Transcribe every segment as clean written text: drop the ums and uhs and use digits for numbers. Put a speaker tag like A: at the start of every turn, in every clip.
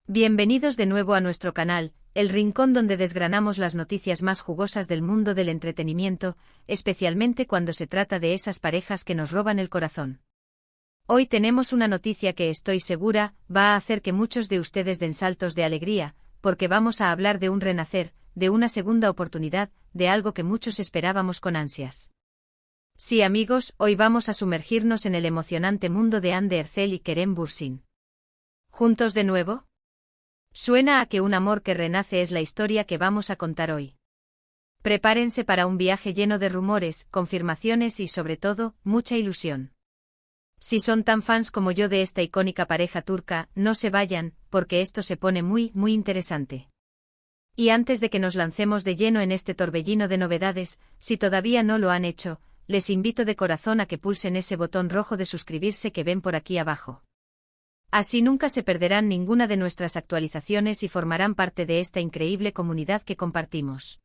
A: Bienvenidos de nuevo a nuestro canal, el rincón donde desgranamos las noticias más jugosas del mundo del entretenimiento, especialmente cuando se trata de esas parejas que nos roban el corazón. Hoy tenemos una noticia que estoy segura va a hacer que muchos de ustedes den saltos de alegría, porque vamos a hablar de un renacer, de una segunda oportunidad, de algo que muchos esperábamos con ansias. Sí, amigos, hoy vamos a sumergirnos en el emocionante mundo de Anne Ercel y Kerem Bürsin. ¿Juntos de nuevo? Suena a que un amor que renace es la historia que vamos a contar hoy. Prepárense para un viaje lleno de rumores, confirmaciones y, sobre todo, mucha ilusión. Si son tan fans como yo de esta icónica pareja turca, no se vayan, porque esto se pone muy interesante. Y antes de que nos lancemos de lleno en este torbellino de novedades, si todavía no lo han hecho, les invito de corazón a que pulsen ese botón rojo de suscribirse que ven por aquí abajo. Así nunca se perderán ninguna de nuestras actualizaciones y formarán parte de esta increíble comunidad que compartimos.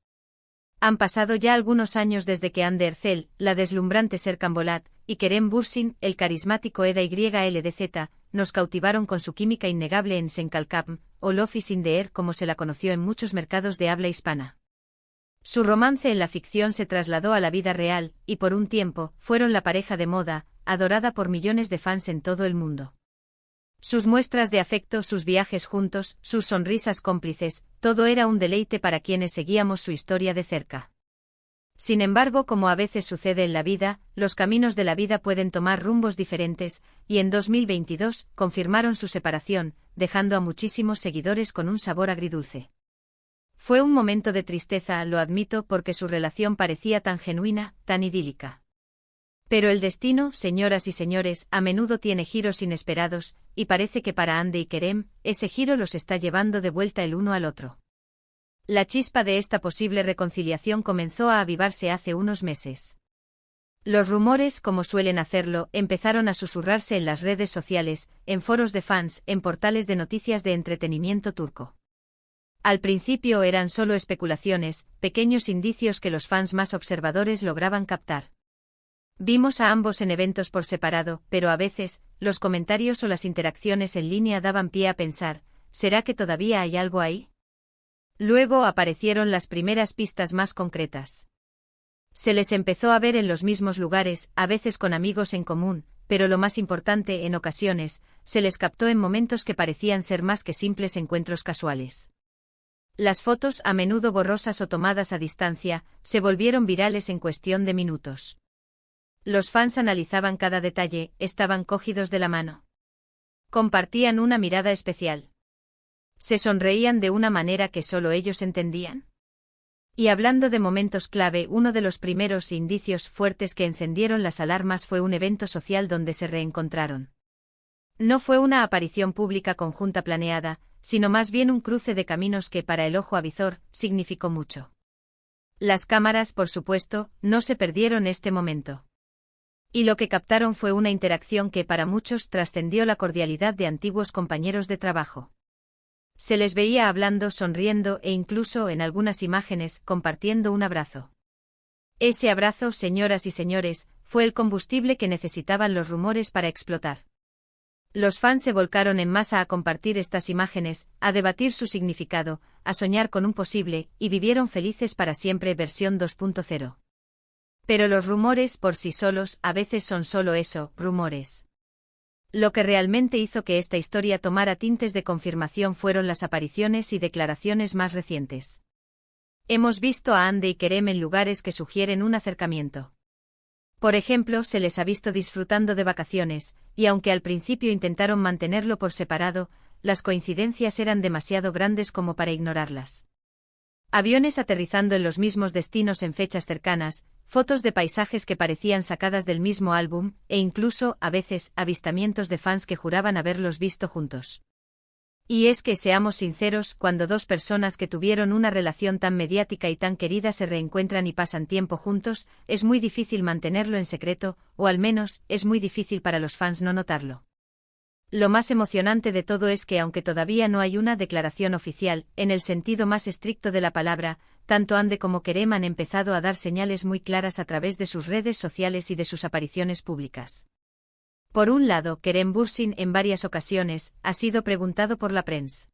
A: Han pasado ya algunos años desde que Anne Ercel, la deslumbrante Serkan Bolat, y Kerem Bürsin, el carismático Eda YLDZ, nos cautivaron con su química innegable en Sen Kalkam, o Love is in the Air como se la conoció en muchos mercados de habla hispana. Su romance en la ficción se trasladó a la vida real, y por un tiempo, fueron la pareja de moda, adorada por millones de fans en todo el mundo. Sus muestras de afecto, sus viajes juntos, sus sonrisas cómplices, todo era un deleite para quienes seguíamos su historia de cerca. Sin embargo, como a veces sucede en la vida, los caminos de la vida pueden tomar rumbos diferentes, y en 2022 confirmaron su separación, dejando a muchísimos seguidores con un sabor agridulce. Fue un momento de tristeza, lo admito, porque su relación parecía tan genuina, tan idílica. Pero el destino, señoras y señores, a menudo tiene giros inesperados, y parece que para Anne y Kerem, ese giro los está llevando de vuelta el uno al otro. La chispa de esta posible reconciliación comenzó a avivarse hace unos meses. Los rumores, como suelen hacerlo, empezaron a susurrarse en las redes sociales, en foros de fans, en portales de noticias de entretenimiento turco. Al principio eran solo especulaciones, pequeños indicios que los fans más observadores lograban captar. Vimos a ambos en eventos por separado, pero a veces, los comentarios o las interacciones en línea daban pie a pensar, ¿será que todavía hay algo ahí? Luego aparecieron las primeras pistas más concretas. Se les empezó a ver en los mismos lugares, a veces con amigos en común, pero lo más importante, en ocasiones, se les captó en momentos que parecían ser más que simples encuentros casuales. Las fotos, a menudo borrosas o tomadas a distancia, se volvieron virales en cuestión de minutos. Los fans analizaban cada detalle, estaban cogidos de la mano. Compartían una mirada especial. Se sonreían de una manera que solo ellos entendían. Y hablando de momentos clave, uno de los primeros indicios fuertes que encendieron las alarmas fue un evento social donde se reencontraron. No fue una aparición pública conjunta planeada, sino más bien un cruce de caminos que para el ojo avizor significó mucho. Las cámaras, por supuesto, no se perdieron este momento. Y lo que captaron fue una interacción que para muchos trascendió la cordialidad de antiguos compañeros de trabajo. Se les veía hablando, sonriendo e incluso, en algunas imágenes, compartiendo un abrazo. Ese abrazo, señoras y señores, fue el combustible que necesitaban los rumores para explotar. Los fans se volcaron en masa a compartir estas imágenes, a debatir su significado, a soñar con un posible, y vivieron felices para siempre versión 2.0. Pero los rumores por sí solos a veces son solo eso, rumores. Lo que realmente hizo que esta historia tomara tintes de confirmación fueron las apariciones y declaraciones más recientes. Hemos visto a Anne y Kerem en lugares que sugieren un acercamiento. Por ejemplo, se les ha visto disfrutando de vacaciones, y aunque al principio intentaron mantenerlo por separado, las coincidencias eran demasiado grandes como para ignorarlas. Aviones aterrizando en los mismos destinos en fechas cercanas, fotos de paisajes que parecían sacadas del mismo álbum, e incluso, a veces, avistamientos de fans que juraban haberlos visto juntos. Y es que, seamos sinceros, cuando dos personas que tuvieron una relación tan mediática y tan querida se reencuentran y pasan tiempo juntos, es muy difícil mantenerlo en secreto, o al menos, es muy difícil para los fans no notarlo. Lo más emocionante de todo es que aunque todavía no hay una declaración oficial, en el sentido más estricto de la palabra, tanto Anne como Kerem han empezado a dar señales muy claras a través de sus redes sociales y de sus apariciones públicas. Por un lado, Kerem Bürsin en varias ocasiones ha sido preguntado por la prensa.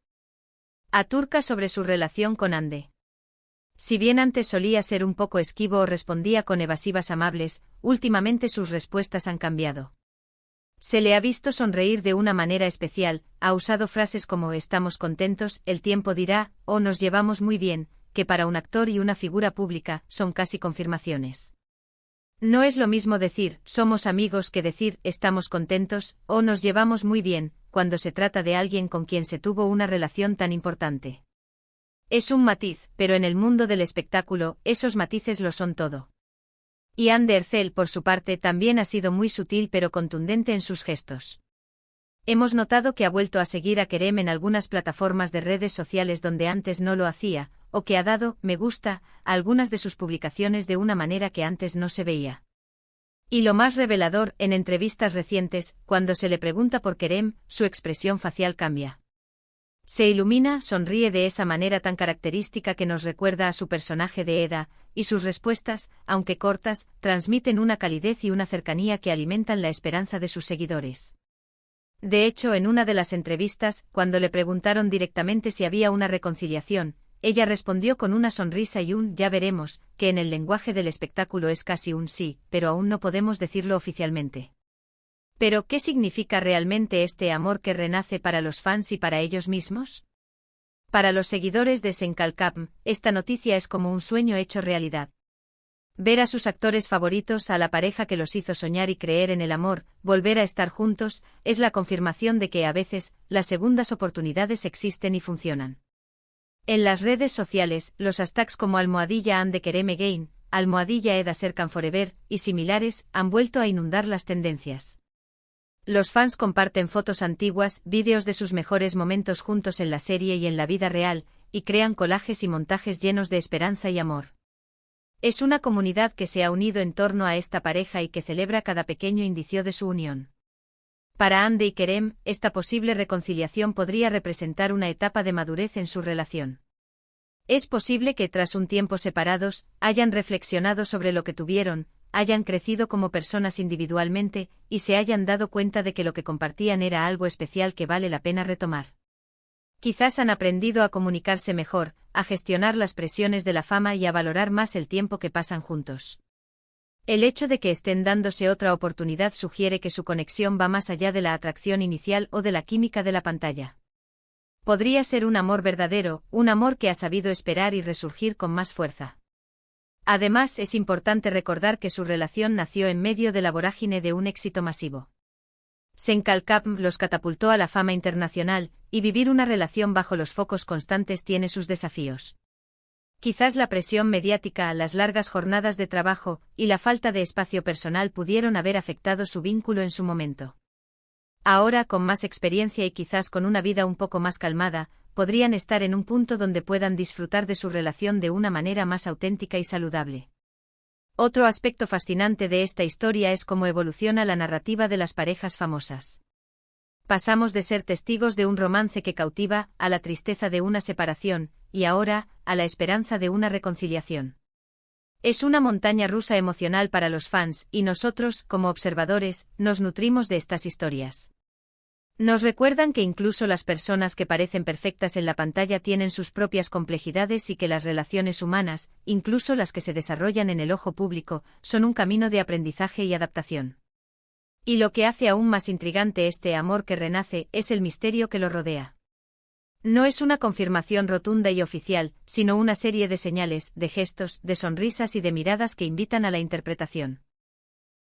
A: Aturca sobre su relación con Ande. Si bien antes solía ser un poco esquivo o respondía con evasivas amables, últimamente sus respuestas han cambiado. Se le ha visto sonreír de una manera especial, ha usado frases como estamos contentos, el tiempo dirá, o nos llevamos muy bien, que para un actor y una figura pública son casi confirmaciones. No es lo mismo decir somos amigos que decir estamos contentos o nos llevamos muy bien, cuando se trata de alguien con quien se tuvo una relación tan importante. Es un matiz, pero en el mundo del espectáculo, esos matices lo son todo. Y Ande Ercel, por su parte, también ha sido muy sutil pero contundente en sus gestos. Hemos notado que ha vuelto a seguir a Kerem en algunas plataformas de redes sociales donde antes no lo hacía, o que ha dado me gusta a algunas de sus publicaciones de una manera que antes no se veía. Y lo más revelador, en entrevistas recientes, cuando se le pregunta por Kerem, su expresión facial cambia. Se ilumina, sonríe de esa manera tan característica que nos recuerda a su personaje de Eda, y sus respuestas, aunque cortas, transmiten una calidez y una cercanía que alimentan la esperanza de sus seguidores. De hecho, en una de las entrevistas, cuando le preguntaron directamente si había una reconciliación, ella respondió con una sonrisa y un ya veremos, que en el lenguaje del espectáculo es casi un sí, pero aún no podemos decirlo oficialmente. ¿Pero qué significa realmente este amor que renace para los fans y para ellos mismos? Para los seguidores de Senkalkapm, esta noticia es como un sueño hecho realidad. Ver a sus actores favoritos, a la pareja que los hizo soñar y creer en el amor, volver a estar juntos, es la confirmación de que a veces, las segundas oportunidades existen y funcionan. En las redes sociales, los hashtags como #Ande Kerem Again, #Eda Serkan Forever, y similares, han vuelto a inundar las tendencias. Los fans comparten fotos antiguas, vídeos de sus mejores momentos juntos en la serie y en la vida real, y crean collages y montajes llenos de esperanza y amor. Es una comunidad que se ha unido en torno a esta pareja y que celebra cada pequeño indicio de su unión. Para Ande y Kerem, esta posible reconciliación podría representar una etapa de madurez en su relación. Es posible que tras un tiempo separados, hayan reflexionado sobre lo que tuvieron, hayan crecido como personas individualmente, y se hayan dado cuenta de que lo que compartían era algo especial que vale la pena retomar. Quizás han aprendido a comunicarse mejor, a gestionar las presiones de la fama y a valorar más el tiempo que pasan juntos. El hecho de que estén dándose otra oportunidad sugiere que su conexión va más allá de la atracción inicial o de la química de la pantalla. Podría ser un amor verdadero, un amor que ha sabido esperar y resurgir con más fuerza. Además, es importante recordar que su relación nació en medio de la vorágine de un éxito masivo. Senkalkapm los catapultó a la fama internacional, y vivir una relación bajo los focos constantes tiene sus desafíos. Quizás la presión mediática, las largas jornadas de trabajo, y la falta de espacio personal pudieron haber afectado su vínculo en su momento. Ahora, con más experiencia y quizás con una vida un poco más calmada, podrían estar en un punto donde puedan disfrutar de su relación de una manera más auténtica y saludable. Otro aspecto fascinante de esta historia es cómo evoluciona la narrativa de las parejas famosas. Pasamos de ser testigos de un romance que cautiva, a la tristeza de una separación, y ahora, a la esperanza de una reconciliación. Es una montaña rusa emocional para los fans, y nosotros, como observadores, nos nutrimos de estas historias. Nos recuerdan que incluso las personas que parecen perfectas en la pantalla tienen sus propias complejidades y que las relaciones humanas, incluso las que se desarrollan en el ojo público, son un camino de aprendizaje y adaptación. Y lo que hace aún más intrigante este amor que renace es el misterio que lo rodea. No es una confirmación rotunda y oficial, sino una serie de señales, de gestos, de sonrisas y de miradas que invitan a la interpretación.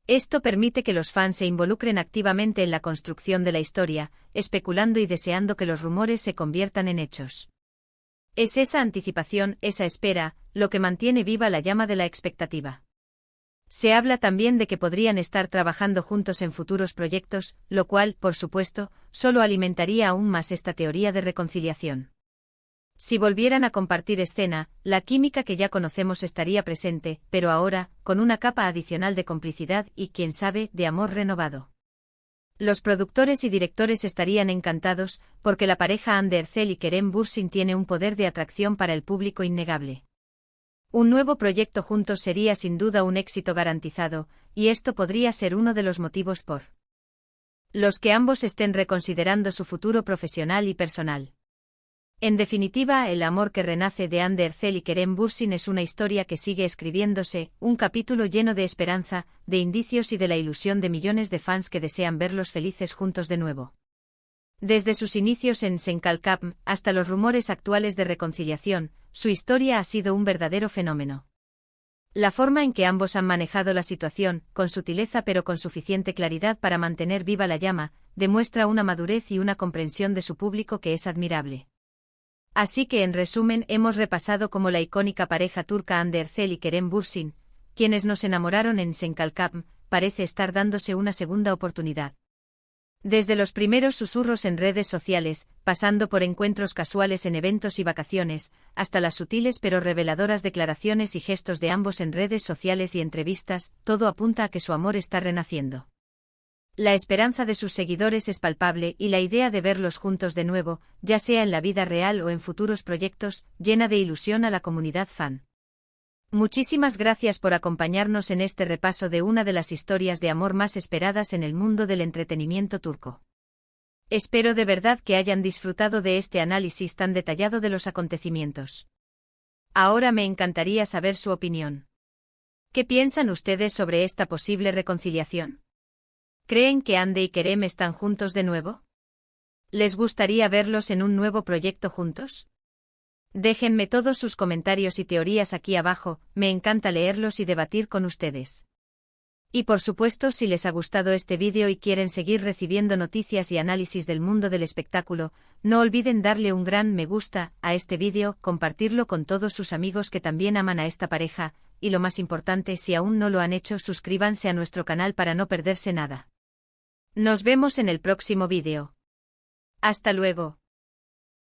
A: Esto permite que los fans se involucren activamente en la construcción de la historia, especulando y deseando que los rumores se conviertan en hechos. Es esa anticipación, esa espera, lo que mantiene viva la llama de la expectativa. Se habla también de que podrían estar trabajando juntos en futuros proyectos, lo cual, por supuesto, solo alimentaría aún más esta teoría de reconciliación. Si volvieran a compartir escena, la química que ya conocemos estaría presente, pero ahora, con una capa adicional de complicidad y, quién sabe, de amor renovado. Los productores y directores estarían encantados, porque la pareja Ande Ercel y Kerem Bürsin tiene un poder de atracción para el público innegable. Un nuevo proyecto juntos sería sin duda un éxito garantizado, y esto podría ser uno de los motivos por los que ambos estén reconsiderando su futuro profesional y personal. En definitiva, el amor que renace de Hande Erçel y Kerem Bürsin es una historia que sigue escribiéndose, un capítulo lleno de esperanza, de indicios y de la ilusión de millones de fans que desean verlos felices juntos de nuevo. Desde sus inicios en Senkalkapm hasta los rumores actuales de reconciliación, su historia ha sido un verdadero fenómeno. La forma en que ambos han manejado la situación, con sutileza pero con suficiente claridad para mantener viva la llama, demuestra una madurez y una comprensión de su público que es admirable. Así que en resumen hemos repasado cómo la icónica pareja turca Hande Erçel y Kerem Bürsin, quienes nos enamoraron en Senkalkapm, parece estar dándose una segunda oportunidad. Desde los primeros susurros en redes sociales, pasando por encuentros casuales en eventos y vacaciones, hasta las sutiles pero reveladoras declaraciones y gestos de ambos en redes sociales y entrevistas, todo apunta a que su amor está renaciendo. La esperanza de sus seguidores es palpable y la idea de verlos juntos de nuevo, ya sea en la vida real o en futuros proyectos, llena de ilusión a la comunidad fan. Muchísimas gracias por acompañarnos en este repaso de una de las historias de amor más esperadas en el mundo del entretenimiento turco. Espero de verdad que hayan disfrutado de este análisis tan detallado de los acontecimientos. Ahora me encantaría saber su opinión. ¿Qué piensan ustedes sobre esta posible reconciliación? ¿Creen que Hande y Kerem están juntos de nuevo? ¿Les gustaría verlos en un nuevo proyecto juntos? Déjenme todos sus comentarios y teorías aquí abajo, me encanta leerlos y debatir con ustedes. Y por supuesto, si les ha gustado este vídeo y quieren seguir recibiendo noticias y análisis del mundo del espectáculo, no olviden darle un gran me gusta a este vídeo, compartirlo con todos sus amigos que también aman a esta pareja, y lo más importante, si aún no lo han hecho, suscríbanse a nuestro canal para no perderse nada. Nos vemos en el próximo vídeo. Hasta luego.